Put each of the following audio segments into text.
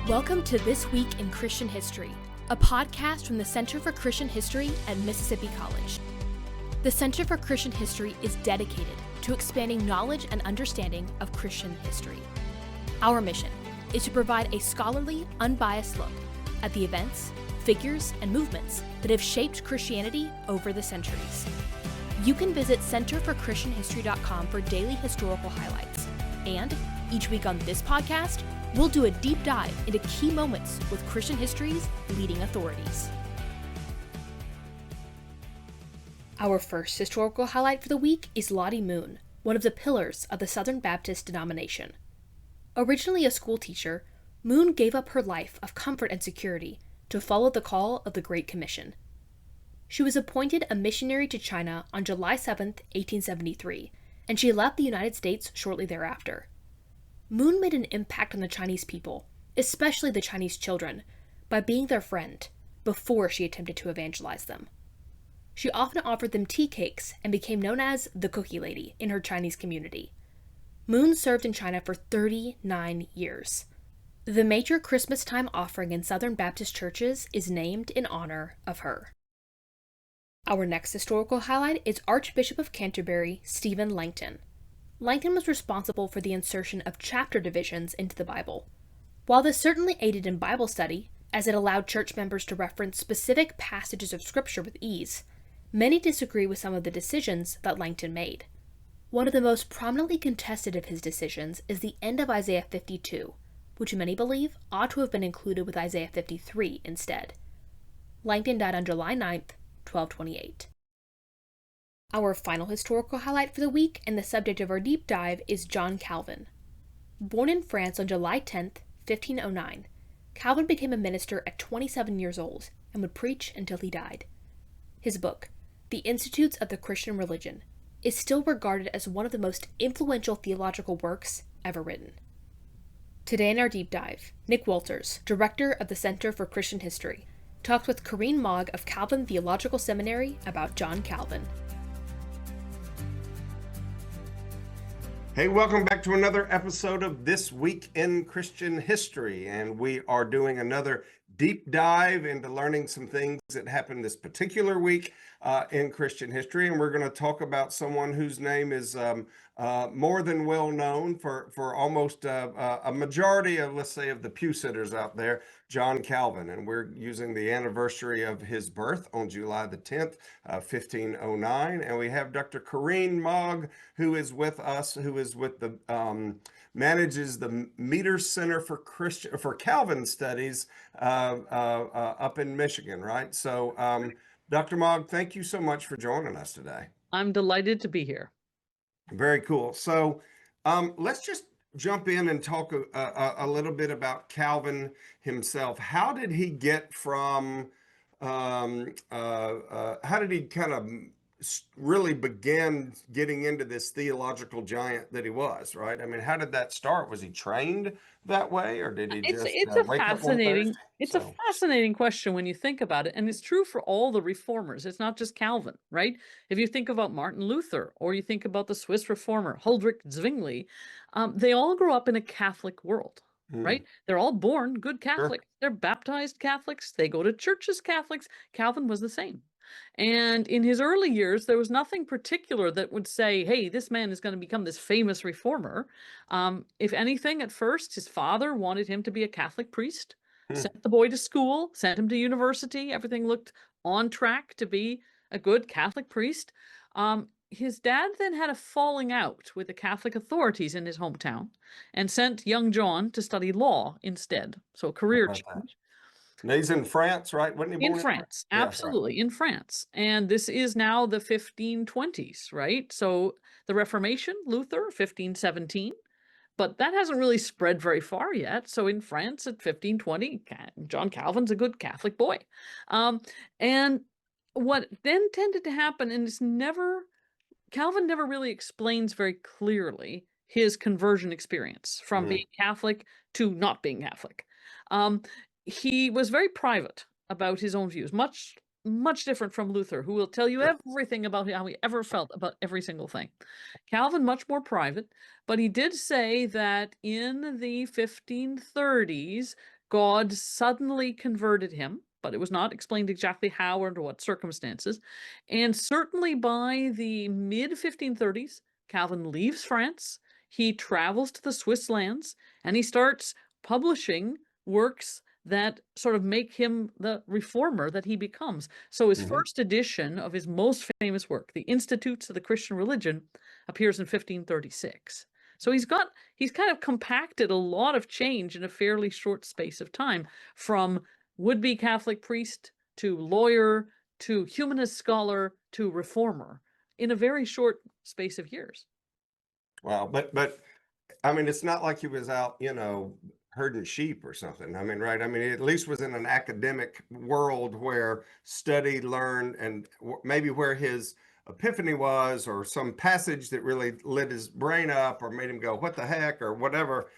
Welcome to This Week in Christian History, a podcast from the Center for Christian History at Mississippi College. The Center for Christian History is dedicated to expanding knowledge and understanding of Christian history. Our mission is to provide a scholarly, unbiased look at the events, figures, and movements that have shaped Christianity over the centuries. You can visit centerforchristianhistory.com for daily historical highlights. And each week on this podcast, we'll do a deep dive into key moments with Christian history's leading authorities. Our first historical highlight for the week is Lottie Moon, one of the pillars of the Southern Baptist denomination. Originally a school teacher, Moon gave up her life of comfort and security to follow the call of the Great Commission. She was appointed a missionary to China on July 7, 1873, and she left the United States shortly thereafter. Moon made an impact on the Chinese people, especially the Chinese children, by being their friend before she attempted to evangelize them. She often offered them tea cakes and became known as the Cookie Lady in her Chinese community. Moon served in China for 39 years. The major Christmas time offering in Southern Baptist churches is named in honor of her. Our next historical highlight is Archbishop of Canterbury, Stephen Langton. Langton was responsible for the insertion of chapter divisions into the Bible. While this certainly aided in Bible study, as it allowed church members to reference specific passages of Scripture with ease, many disagree with some of the decisions that Langton made. One of the most prominently contested of his decisions is the end of Isaiah 52, which many believe ought to have been included with Isaiah 53 instead. Langton died on July 9th, 1228. Our final historical highlight for the week and the subject of our deep dive is John Calvin. Born in France on July 10th, 1509, Calvin became a minister at 27 years old and would preach until he died. His book, The Institutes of the Christian Religion, is still regarded as one of the most influential theological works ever written. Today in our deep dive, Nick Walters, director of the Center for Christian History, talks with Karin Maag of Calvin Theological Seminary about John Calvin. Hey, welcome back to another episode of This Week in Christian History, and we are doing another deep dive into learning some things that happened this particular week in Christian history, and we're going to talk about someone whose name is more than well known for almost a majority of, let's say, of the pew sitters out there, John Calvin, and we're using the anniversary of his birth on July the 10th, 1509, and we have Dr. Karin Maag, who is with us, who is with the manages the Meter Center for Calvin Studies up in Michigan, right? So, Dr. Maag, thank you so much for joining us today. I'm delighted to be here. Very cool. So, let's just jump in and talk a little bit about Calvin himself. How did he get from, how did he kind of really begin getting into this theological giant that he was, right? I mean, how did that start? Was he trained that way, or did he It's just a wake up one Thursday? a fascinating question when you think about it, and it's true for all the reformers. It's not just Calvin, right? If you think about Martin Luther, or you think about the Swiss reformer Huldrych Zwingli, they all grew up in a Catholic world, right? They're all born good Catholics. Sure. They're baptized Catholics. They go to church as Catholics. Calvin was the same. And in his early years, there was nothing particular that would say, hey, this man is going to become this famous reformer. If anything, at first, his father wanted him to be a Catholic priest, sent the boy to school, sent him to university. Everything looked on track to be a good Catholic priest. His dad then had a falling out with the Catholic authorities in his hometown and sent young John to study law instead. So a career change. And he's in France, right? Wasn't he born in France? Absolutely, yeah, right. In France. And this is now the 1520s, right? So the Reformation, Luther, 1517. But that hasn't really spread very far yet. So in France at 1520, John Calvin's a good Catholic boy. And what then tended to happen, and Calvin never really explains very clearly his conversion experience from being Catholic to not being Catholic. He was very private about his own views, much different from Luther, who will tell you everything about how he ever felt about every single thing. Calvin, much more private, but he did say that in the 1530s, God suddenly converted him, but it was not explained exactly how or under what circumstances. And certainly by the mid 1530s, Calvin leaves France, he travels to the Swiss lands, and he starts publishing works that sort of make him the reformer that he becomes. So his Hmm. first edition of his most famous work, The Institutes of the Christian Religion, appears in 1536. So he's kind of compacted a lot of change in a fairly short space of time, from would-be Catholic priest to lawyer to humanist scholar to reformer in a very short space of years. Wow. But I mean, it's not like he was out, herding sheep or something. I mean, right? I mean, he at least was in an academic world where study, learn, and maybe where his epiphany was, or some passage that really lit his brain up or made him go, "What the heck?" or whatever.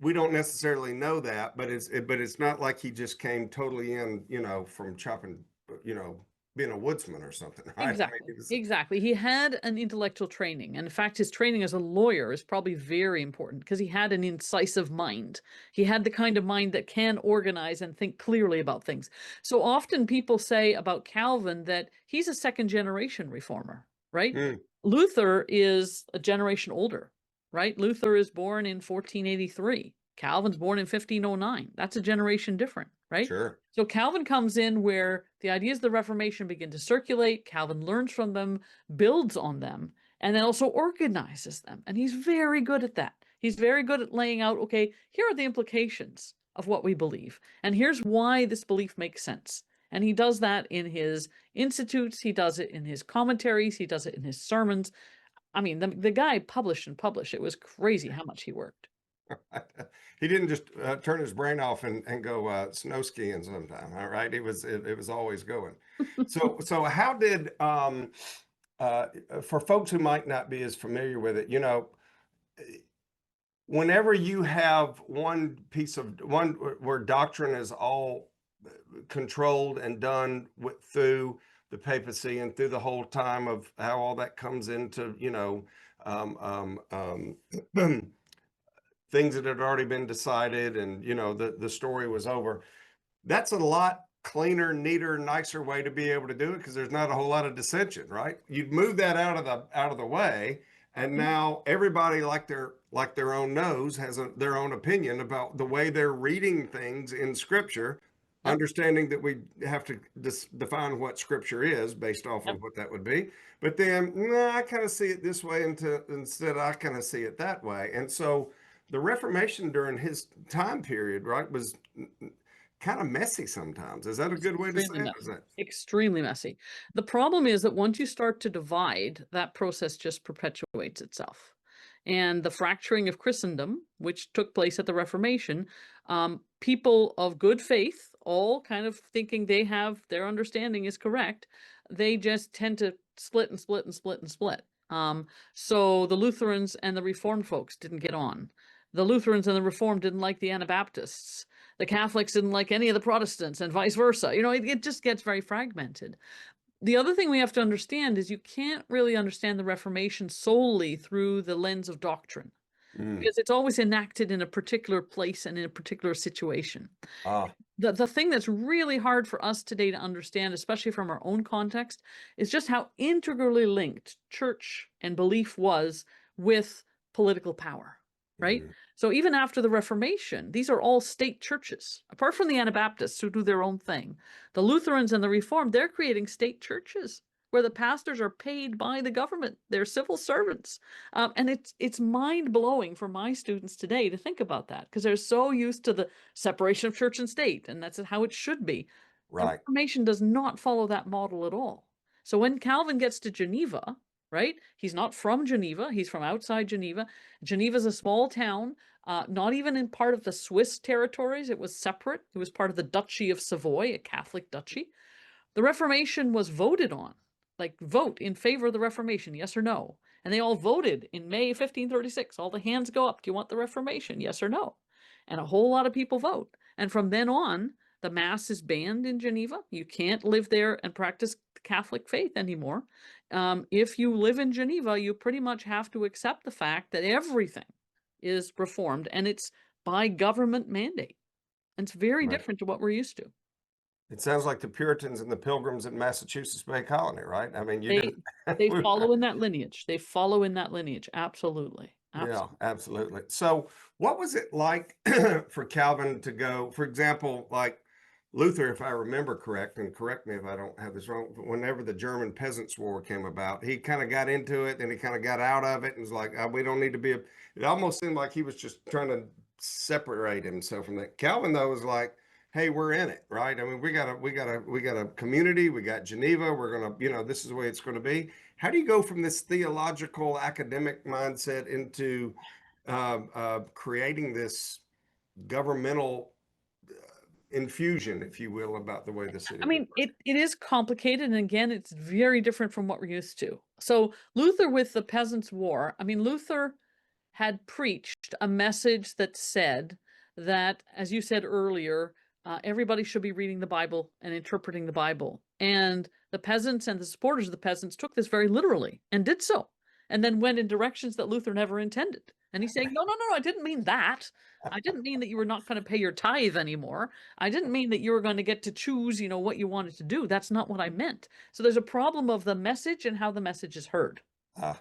We don't necessarily know that, but it's not like he just came totally in, from chopping, you know, being a woodsman or something, right? I mean, Exactly. Exactly. He had an intellectual training. And in fact, his training as a lawyer is probably very important because he had an incisive mind. He had the kind of mind that can organize and think clearly about things. So often people say about Calvin that he's a second generation reformer, right? Mm, Luther is a generation older, right? Luther is born in 1483. Calvin's born in 1509. That's a generation different, right? sure. So Calvin comes in where the ideas of the Reformation begin to circulate. Calvin learns from them, builds on them, and then also organizes them. And he's very good at that. He's very good at laying out, okay, here are the implications of what we believe, and here's why this belief makes sense. And he does that in his institutes, he does it in his commentaries, he does it in his sermons. I mean, the guy published and published. It was crazy how much he worked. He didn't just turn his brain off and go snow skiing sometime. All right, it was always going. So how did uh, for folks who might not be as familiar with it, whenever you have one piece of one where doctrine is all controlled and done through the papacy and through the whole time of how all that comes into, um, things that had already been decided, and the story was over. That's a lot cleaner, neater, nicer way to be able to do it, because there's not a whole lot of dissension, right? You'd move that out of the way, and now everybody, like their own nose, has their own opinion about the way they're reading things in Scripture, Yep. understanding that we have to define what Scripture is based off Yep. of what that would be. But then, nah, I kind of see it this way, instead I kind of see it that way. And so the Reformation during his time period, right, was kind of messy sometimes. Is that a good way to say Extremely it? Is messy. that Extremely messy. The problem is that once you start to divide, that process just perpetuates itself. And the fracturing of Christendom, which took place at the Reformation, people of good faith, all kind of thinking they have their understanding is correct, they just tend to split and split and split and split. So the Lutherans and the Reformed folks didn't get on. The Lutherans and the Reformed didn't like the Anabaptists. The Catholics didn't like any of the Protestants, and vice versa. It just gets very fragmented. The other thing we have to understand is you can't really understand the Reformation solely through the lens of doctrine, mm, because it's always enacted in a particular place and in a particular situation. ah, The thing that's really hard for us today to understand, especially from our own context, is just how integrally linked church and belief was with political power, right? mhm, So even after the Reformation, these are all state churches. Apart from the Anabaptists who do their own thing, the Lutherans and the Reformed, they're creating state churches where the pastors are paid by the government. They're civil servants. And it's mind-blowing for my students today to think about that, because they're so used to the separation of church and state, and that's how it should be. The right. Reformation does not follow that model at all. So when Calvin gets to Geneva, right, he's not from Geneva, he's from outside Geneva. Geneva's a small town, not even in part of the Swiss territories. It was separate. It was part of the Duchy of Savoy, a Catholic duchy. The Reformation was voted on, like vote in favor of the Reformation, yes or no. And they all voted in May 1536. All the hands go up. Do you want the Reformation? Yes or no? And a whole lot of people vote. And from then on, the Mass is banned in Geneva. You can't live there and practice the Catholic faith anymore. If you live in Geneva, you pretty much have to accept the fact that everything is reformed, and it's by government mandate. And it's very Right. different to what we're used to. It sounds like the Puritans and the Pilgrims in Massachusetts Bay Colony, right? I mean, you They didn't. they we follow were- in that lineage. They follow in that lineage. Absolutely. Yeah, Absolutely. absolutely. So, what was it like for Calvin to go, for example, like Luther, if I remember correct, and correct me if I don't have this wrong, but whenever the German Peasants' War came about, he kind of got into it and he kind of got out of it and was like, we don't need to be it almost seemed like he was just trying to separate himself from that. Calvin, though, was like, hey, we're in it, right? I mean, we got a community, we got Geneva, we're gonna, this is the way it's gonna be. How do you go from this theological academic mindset into creating this governmental infusion, if you will, about the way the city I would mean, work? it is complicated, and again, it's very different from what we're used to. So Luther with the Peasants' War, I mean, Luther had preached a message that said that, as you said earlier, everybody should be reading the Bible and interpreting the Bible. And the peasants and the supporters of the peasants took this very literally and did so, and then went in directions that Luther never intended. And he's saying, no, no, no, I didn't mean that. I didn't mean that you were not going to pay your tithe anymore. I didn't mean that you were going to get to choose, what you wanted to do. That's not what I meant. So there's a problem of the message and how the message is heard. Ah,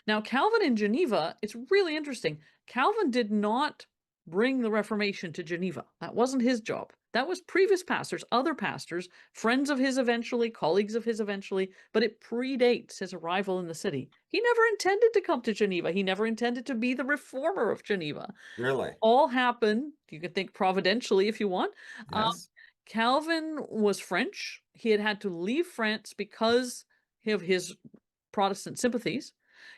Now, Calvin in Geneva, it's really interesting. Calvin did not bring the Reformation to Geneva. That wasn't his job. That was previous pastors, other pastors, friends of his eventually, colleagues of his eventually, but it predates his arrival in the city. He never intended to come to Geneva. He never intended to be the reformer of Geneva. really? All happened, you can think providentially if you want. Yes. Calvin was French. He had to leave France because of his Protestant sympathies.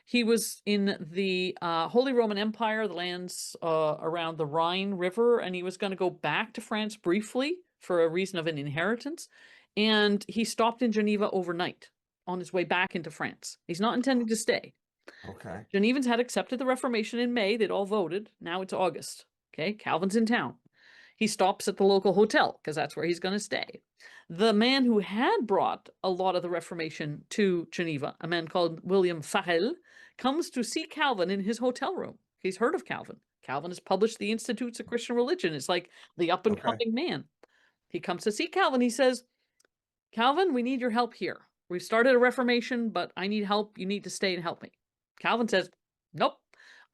He was in the Holy Roman Empire, the lands around the Rhine River, and he was going to go back to France briefly for a reason of an inheritance. And he stopped in Geneva overnight on his way back into France. He's not intending to stay. Okay. Genevans had accepted the Reformation in May. They'd all voted. Now it's August. Okay, Calvin's in town. He stops at the local hotel because that's where he's going to stay. The man who had brought a lot of the Reformation to Geneva, a man called William Farel, comes to see Calvin in his hotel room. He's heard of Calvin. Calvin has published the Institutes of Christian Religion. It's like the up-and-coming man. He comes to see Calvin. He says, Calvin, we need your help here. We've started a Reformation, but I need help. You need to stay and help me. Calvin says, nope,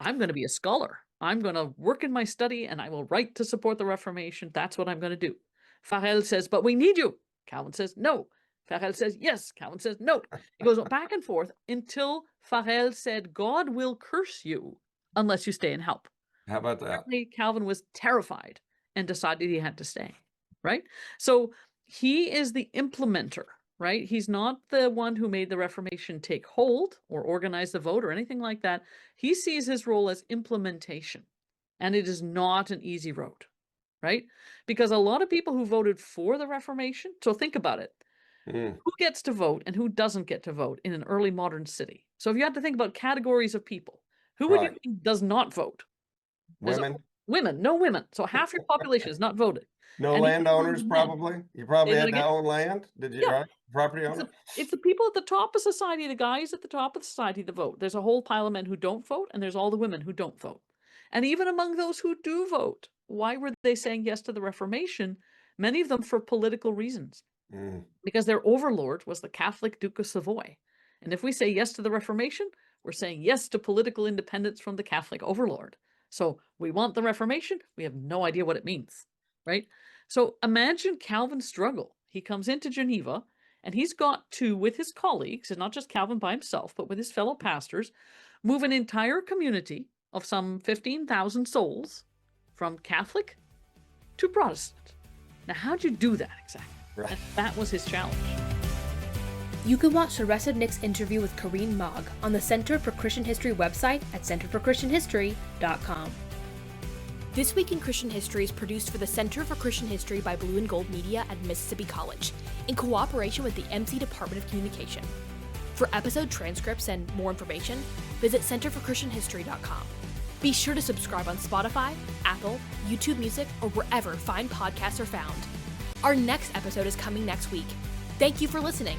I'm going to be a scholar. I'm going to work in my study and I will write to support the Reformation. That's what I'm going to do. Farel says, but we need you. Calvin says, no. Farel says, yes. Calvin says, no. It goes back and forth until Farel said, God will curse you unless you stay and help. How about that? Apparently, Calvin was terrified and decided he had to stay, right? So he is the implementer, right? He's not the one who made the Reformation take hold or organize the vote or anything like that. He sees his role as implementation, and it is not an easy road, right? Because a lot of people who voted for the Reformation, so think about it. Who gets to vote and who doesn't get to vote in an early modern city? So if you had to think about categories of people, who would you Right. think does not vote? There's Women? Women, no women. So half your population is not voted. No And even landowners, men. probably. You probably Say that had to again? own land. Did you, Yeah. right? Property It's owner? it's the people at the top of society, the guys at the top of society that vote. There's a whole pile of men who don't vote, and there's all the women who don't vote. And even among those who do vote, why were they saying yes to the Reformation? Many of them for political reasons. Mm. Because their overlord was the Catholic Duke of Savoy. And if we say yes to the Reformation, we're saying yes to political independence from the Catholic overlord. So we want the Reformation. We have no idea what it means, right? So imagine Calvin's struggle. He comes into Geneva and he's got to, with his colleagues, and not just Calvin by himself, but with his fellow pastors, move an entire community of some 15,000 souls from Catholic to Protestant. Now, how'd you do that exactly? Right. And that was his challenge. You can watch the rest of Nick's interview with Karin Maag on the Center for Christian History website at centerforchristianhistory.com. This Week in Christian History is produced for the Center for Christian History by Blue and Gold Media at Mississippi College, in cooperation with the MC Department of Communication. For episode transcripts and more information, visit centerforchristianhistory.com. Be sure to subscribe on Spotify, Apple, YouTube Music, or wherever fine podcasts are found. Our next episode is coming next week. Thank you for listening.